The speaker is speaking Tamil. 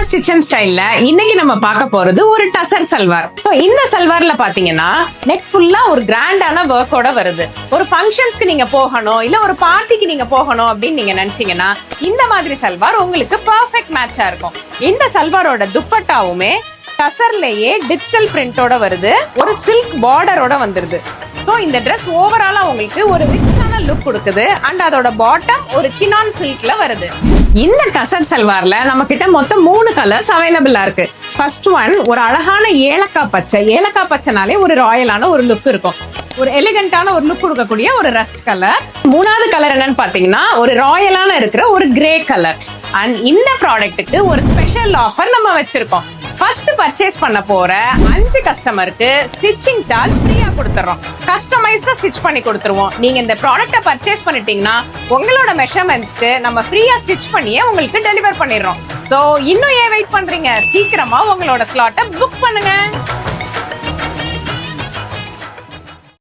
ஸ்டிச் அண்ட் ஸ்டைல்ல இன்னைக்கு நம்ம பார்க்க போறது ஒரு டசர் சல்வார். சோ இந்த சல்வார்ல பாத்தீங்கன்னா நெக் ஃபுல்லா ஒரு கிராண்டான ஒர்க்கோட வருது. ஒரு ஃபங்க்ஷன்ஸ்க்கு நீங்க போகணும் இல்ல ஒரு பார்ட்டிக்கு நீங்க போகணும் அப்படின்னு நீங்க நினைச்சீங்கன்னா இந்த மாதிரி சல்வார் உங்களுக்கு பெர்ஃபெக்ட் மேட்சா இருக்கும். இந்த சல்வாரோட துப்பட்டாவுமே டசர்லயே டிஜிட்டல் பிரிண்டோட வருது, ஒரு சில்க் பார்டரோட வந்துருது. சோ இந்த Dress ஓவராலா உங்களுக்கு ஒரு ரிச்சான லுக் கொடுக்குது அண்ட் அதோட பாட்டம் ஒரு சினான் சில்க்ல வருது. இந்த டசர் சல்வார்ல நம்ம கிட்ட மொத்தம் 3 கலர்ஸ் அவைலபிளா இருக்கு. ஃபர்ஸ்ட் ஒன் ஒரு அழகான ஏலக்காய் பச்சை. ஏலக்காய் பச்சைனாலே ஒரு ராயலான ஒரு லுக் இருக்கும், ஒரு எலிகண்டான ஒரு லுக் கொடுக்கக்கூடிய ஒரு ரஸ்ட் கலர். மூணாவது கலர் என்னன்னு பாத்தீங்கன்னா ஒரு ராயலான இருக்கிற ஒரு கிரே கலர். அண்ட் இந்த ப்ராடக்ட்டுக்கு ஒரு ஸ்பெஷல் ஆஃபர் நம்ம வச்சிருக்கோம். ஃபர்ஸ்ட் பர்ச்சேஸ் பண்ண போற 5 கஸ்டமருக்கு ஸ்டிச்சிங் சார்ஜ் ஃப்ரீயா கொடுத்துறோம். கஸ்டமைஸ்டா ஸ்டிச் பண்ணி கொடுத்துருவோம். நீங்க இந்த ப்ராடக்ட்டை பர்ச்சேஸ் பண்ணிட்டீங்கன்னா உங்களோட மெஷர்மெண்ட்ஸ்க்கு நம்ம ஃப்ரீயா ஸ்டிச் பண்ணியே உங்களுக்கு டெலிவர் பண்ணிடுறோம். சோ இன்னும் ஏன் வெயிட் பண்றீங்க? சீக்கிரமா உங்களோட ஸ்லாட்டை புக் பண்ணுங்க.